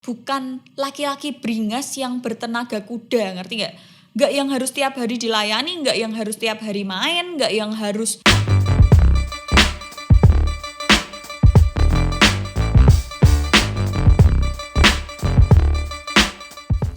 bukan laki-laki beringas yang bertenaga kuda, ngerti nggak? Nggak yang harus tiap hari dilayani, nggak yang harus tiap hari main, nggak yang harus...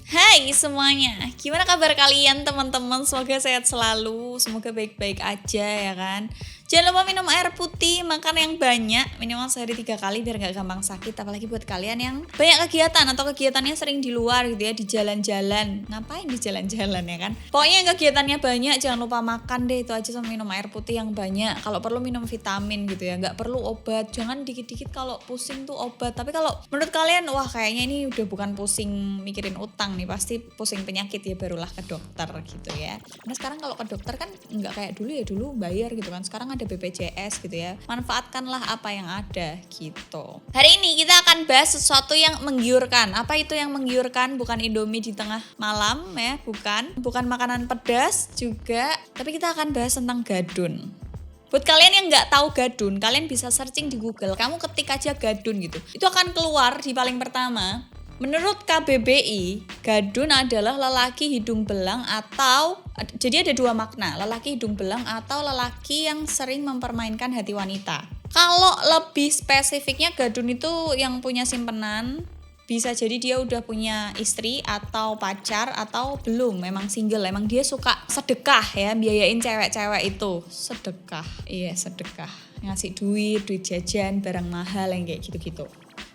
Hai semuanya, gimana kabar kalian teman-teman? Semoga sehat selalu, semoga baik-baik aja ya kan. Jangan lupa minum air putih, makan yang banyak, minimal sehari 3 kali biar gak gampang sakit. Apalagi buat kalian yang banyak kegiatan atau kegiatannya sering di luar gitu ya, di jalan-jalan. Ngapain di jalan-jalan ya kan? Pokoknya kegiatannya banyak, jangan lupa makan deh, itu aja, sama minum air putih yang banyak. Kalau perlu minum vitamin gitu ya, gak perlu obat. Jangan dikit-dikit kalau pusing tuh obat. Tapi kalau menurut kalian, wah kayaknya ini udah bukan pusing mikirin utang nih, pasti pusing penyakit ya, barulah ke dokter gitu ya. Nah sekarang kalau ke dokter kan nggak kayak dulu ya, dulu bayar gitu kan, sekarang ada BPJS gitu ya. Manfaatkanlah apa yang ada gitu. Hari ini kita akan bahas sesuatu yang menggiurkan. Apa itu yang menggiurkan? Bukan Indomie di tengah malam ya, bukan makanan pedas juga, tapi kita akan bahas tentang gadun. Buat kalian yang nggak tahu gadun, kalian bisa searching di Google. Kamu ketik aja gadun gitu, itu akan keluar di paling pertama. Menurut KBBI, gadun adalah lelaki hidung belang atau, jadi ada 2 makna, lelaki hidung belang atau lelaki yang sering mempermainkan hati wanita. Kalau lebih spesifiknya, gadun itu yang punya simpenan, bisa jadi dia udah punya istri atau pacar atau belum, memang single, emang dia suka sedekah ya, biayain cewek-cewek itu. Sedekah, iya sedekah, ngasih duit jajan, barang mahal yang kayak gitu-gitu.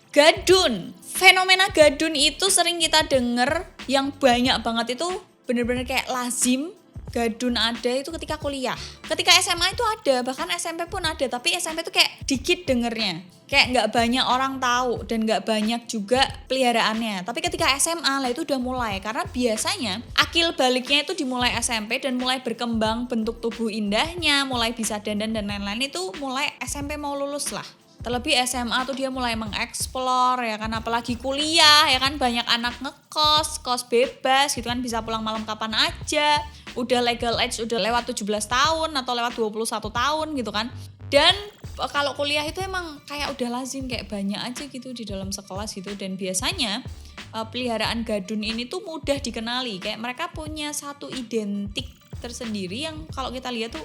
Gadun, fenomena gadun itu sering kita denger, yang banyak banget itu bener-bener kayak lazim. Gadun ada itu ketika kuliah, ketika SMA itu ada, bahkan SMP pun ada, tapi SMP itu kayak dikit dengernya, kayak nggak banyak orang tahu dan nggak banyak juga peliharaannya. Tapi ketika SMA lah itu udah mulai, karena biasanya akil baliknya itu dimulai SMP dan mulai berkembang bentuk tubuh indahnya, mulai bisa dandan dan lain-lain itu mulai SMP mau lulus lah. Terlebih SMA tuh dia mulai mengeksplor ya kan, apalagi kuliah ya kan, banyak anak ngekos, kos bebas gitu kan, bisa pulang malam kapan aja, udah legal age, udah lewat 17 tahun atau lewat 21 tahun gitu kan. Dan kalau kuliah itu emang kayak udah lazim, kayak banyak aja gitu di dalam sekelas gitu. Dan biasanya peliharaan gadun ini tuh mudah dikenali, kayak mereka punya satu identik tersendiri yang kalau kita lihat tuh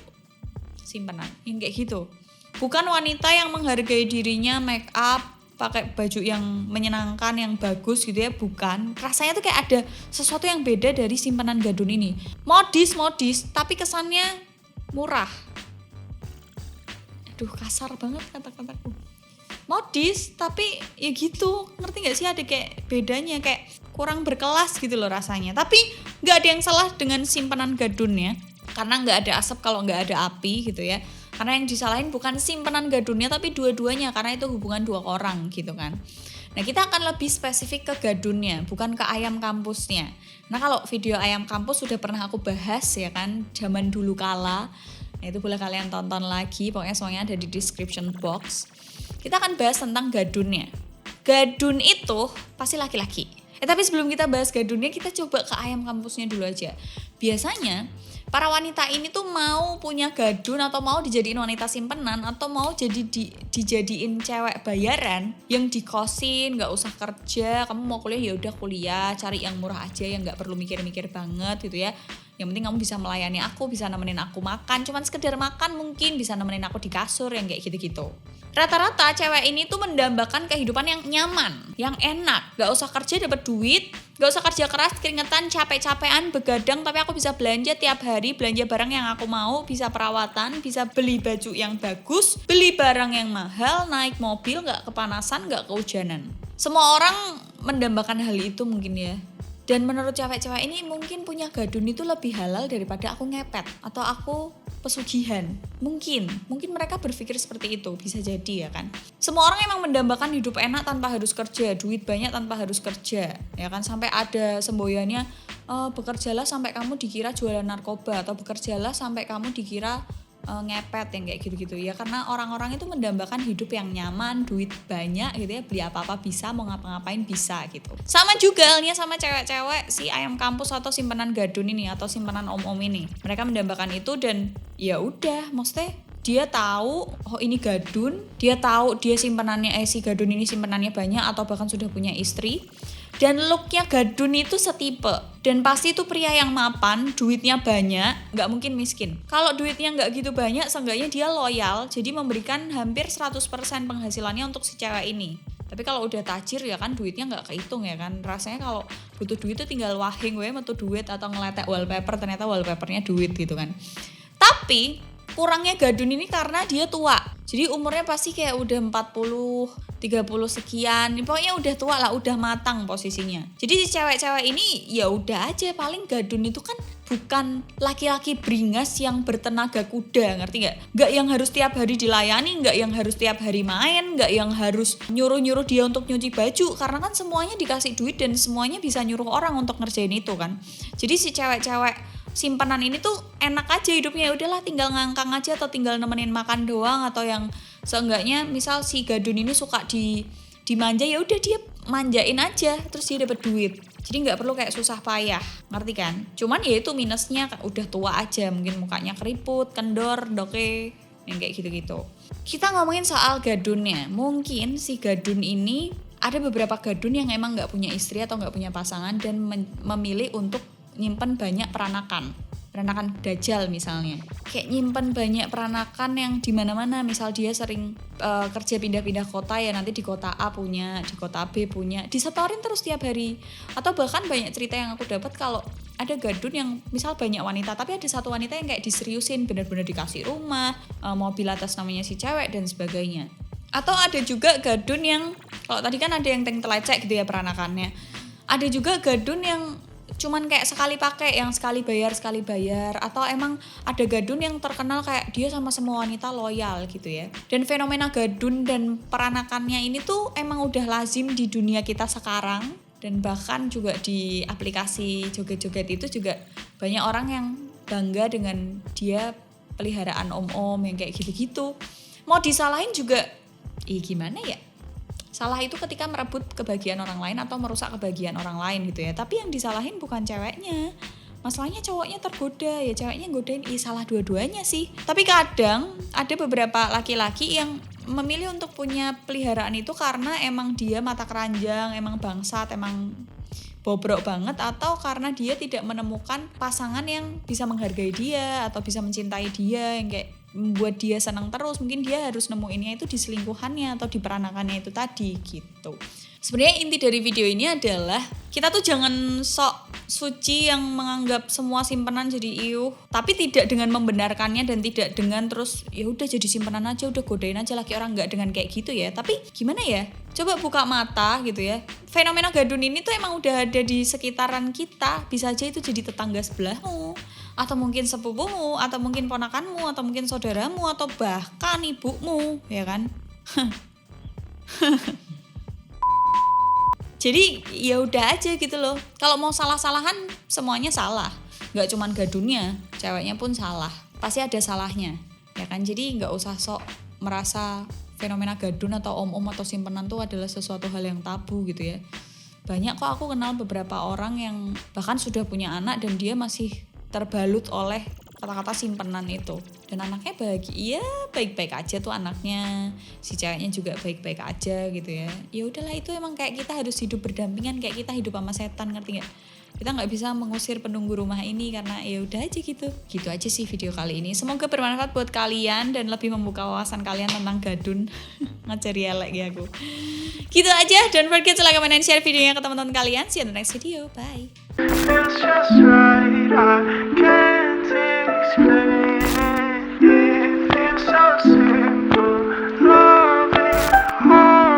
simpenan yang kayak gitu. Bukan wanita yang menghargai dirinya, make up, pakai baju yang menyenangkan, yang bagus gitu ya, bukan. Rasanya tuh kayak ada sesuatu yang beda dari simpenan gadun ini. Modis, tapi kesannya murah. Aduh, kasar banget kata-kataku. Modis, tapi ya gitu, ngerti gak sih, ada kayak bedanya, kayak kurang berkelas gitu loh rasanya. Tapi gak ada yang salah dengan simpenan gadunnya, karena gak ada asap kalau gak ada api gitu ya. Karena yang disalahin bukan simpenan gadunnya, tapi dua-duanya, karena itu hubungan 2 orang gitu kan. Nah kita akan lebih spesifik ke gadunnya, bukan ke ayam kampusnya. Nah kalau video ayam kampus sudah pernah aku bahas ya kan, zaman dulu kala. Nah itu boleh kalian tonton lagi, pokoknya semuanya ada di description box. Kita akan bahas tentang gadunnya. Gadun itu pasti laki-laki. Tapi sebelum kita bahas gadunnya, kita coba ke ayam kampusnya dulu aja. Biasanya para wanita ini tuh mau punya gadun atau mau dijadiin wanita simpenan atau mau dijadiin cewek bayaran yang dikosin, nggak usah kerja, kamu mau kuliah ya udah kuliah, cari yang murah aja yang nggak perlu mikir-mikir banget gitu ya. Yang penting kamu bisa melayani aku, bisa nemenin aku makan, cuman sekedar makan mungkin, bisa nemenin aku di kasur yang kayak gitu-gitu. Rata-rata cewek ini tuh mendambakan kehidupan yang nyaman, yang enak, gak usah kerja dapat duit, gak usah kerja keras, keringetan, capek-capean, begadang, tapi aku bisa belanja tiap hari, belanja barang yang aku mau, bisa perawatan, bisa beli baju yang bagus, beli barang yang mahal, naik mobil, gak kepanasan, gak kehujanan. Semua orang mendambakan hal itu mungkin ya. Dan menurut cewek-cewek ini mungkin punya gadun itu lebih halal daripada aku ngepet atau aku pesugihan. Mungkin mereka berpikir seperti itu, bisa jadi ya kan. Semua orang emang mendambakan hidup enak tanpa harus kerja, duit banyak tanpa harus kerja, ya kan. Sampai ada semboyannya, bekerjalah sampai kamu dikira jualan narkoba, atau bekerjalah sampai kamu dikira ngepet yang kayak gitu-gitu ya, karena orang-orang itu mendambakan hidup yang nyaman, duit banyak gitu ya, beli apa-apa bisa, mau ngapa-ngapain bisa gitu. Sama juga halnya sama cewek-cewek si ayam kampus atau simpenan gadun ini atau simpenan om-om ini. Mereka mendambakan itu dan ya udah, maksudnya dia tahu oh ini gadun, dia tahu dia simpenannya si gadun ini simpenannya banyak atau bahkan sudah punya istri. Dan looknya gadun itu setipe. Dan pasti itu pria yang mapan, duitnya banyak, gak mungkin miskin. Kalau duitnya gak gitu banyak, seenggaknya dia loyal, jadi memberikan hampir 100% penghasilannya untuk si cewek ini. Tapi kalau udah tajir ya kan duitnya gak kehitung ya kan. Rasanya kalau butuh duit tuh tinggal wahing metu duit atau ngeletek wallpaper, ternyata wallpapernya duit gitu kan. Tapi kurangnya gadun ini karena dia tua. Jadi umurnya pasti kayak udah 40, 30 sekian. Pokoknya udah tua lah, udah matang posisinya. Jadi si cewek-cewek ini ya udah aja, paling gadun itu kan bukan laki-laki beringas yang bertenaga kuda, ngerti gak? Gak yang harus tiap hari dilayani, gak yang harus tiap hari main, gak yang harus nyuruh-nyuruh dia untuk nyuci baju. Karena kan semuanya dikasih duit dan semuanya bisa nyuruh orang untuk ngerjain itu kan. Jadi si cewek-cewek simpanan ini tuh enak aja hidupnya, udahlah tinggal ngangkang aja atau tinggal nemenin makan doang, atau yang seenggaknya misal si gadun ini suka dimanja, ya udah dia manjain aja terus dia dapat duit. Jadi nggak perlu kayak susah payah, ngerti kan? Cuman ya itu minusnya udah tua aja, mungkin mukanya keriput, kendor, doke, yang kayak gitu-gitu. Kita ngomongin soal gadunnya. Mungkin si gadun ini ada beberapa gadun yang emang nggak punya istri atau nggak punya pasangan dan memilih untuk nyimpen banyak peranakan dajjal misalnya. Kayak nyimpen banyak peranakan yang di mana-mana, misal dia sering kerja pindah-pindah kota ya, nanti di kota A punya, di kota B punya, disetorin terus tiap hari. Atau bahkan banyak cerita yang aku dapat kalau ada gadun yang misal banyak wanita, tapi ada satu wanita yang kayak diseriusin, benar-benar dikasih rumah, mobil atas namanya si cewek dan sebagainya. Atau ada juga gadun yang, kalau tadi kan ada yang telecek gitu ya peranakannya, ada juga gadun yang cuman kayak sekali pakai, yang sekali bayar. Atau emang ada gadun yang terkenal kayak dia sama semua wanita loyal gitu ya. Dan fenomena gadun dan peranakannya ini tuh emang udah lazim di dunia kita sekarang. Dan bahkan juga di aplikasi joget-joget itu juga banyak orang yang bangga dengan dia peliharaan om-om yang kayak gitu-gitu. Mau disalahin juga gimana ya? Salah itu ketika merebut kebahagiaan orang lain atau merusak kebahagiaan orang lain gitu ya. Tapi yang disalahin bukan ceweknya. Masalahnya cowoknya tergoda, ya ceweknya godain, salah dua-duanya sih. Tapi kadang ada beberapa laki-laki yang memilih untuk punya peliharaan itu karena emang dia mata keranjang, emang bangsat, emang bobrok banget, atau karena dia tidak menemukan pasangan yang bisa menghargai dia atau bisa mencintai dia, yang kayak membuat dia senang terus. Mungkin dia harus nemuinnya itu di selingkuhannya atau di peranakannya itu tadi gitu. Sebenarnya inti dari video ini adalah kita tuh jangan sok suci yang menganggap semua simpenan jadi iuh, tapi tidak dengan membenarkannya dan tidak dengan terus ya udah jadi simpenan aja, udah godain aja laki orang, nggak dengan kayak gitu ya. Tapi gimana ya? Coba buka mata gitu ya. Fenomena gadun ini tuh emang udah ada di sekitaran kita. Bisa aja itu jadi tetangga sebelahmu, atau mungkin sepupumu, atau mungkin ponakanmu, atau mungkin saudaramu, atau bahkan ibumu, ya kan? Jadi ya udah aja gitu loh. Kalau mau salah-salahan semuanya salah. Gak cuman gadunnya, ceweknya pun salah. Pasti ada salahnya, ya kan? Jadi nggak usah sok merasa fenomena gadun atau om-om atau simpenan tuh adalah sesuatu hal yang tabu gitu ya. Banyak kok aku kenal beberapa orang yang bahkan sudah punya anak dan dia masih terbalut oleh kata-kata simpenan itu. Dan anaknya bahagia, baik-baik aja tuh anaknya. Si ceweknya juga baik-baik aja gitu ya. Ya udahlah, itu emang kayak kita harus hidup berdampingan, kayak kita hidup sama setan, ngerti gak? Kita nggak bisa mengusir penunggu rumah ini karena ya udah aja gitu. Gitu aja sih video kali ini. Semoga bermanfaat buat kalian dan lebih membuka wawasan kalian tentang gadun. Ngajari elek ya aku. Gitu aja. Don't forget to like, comment, and share videonya ke teman-teman kalian. See you in the next video. Bye.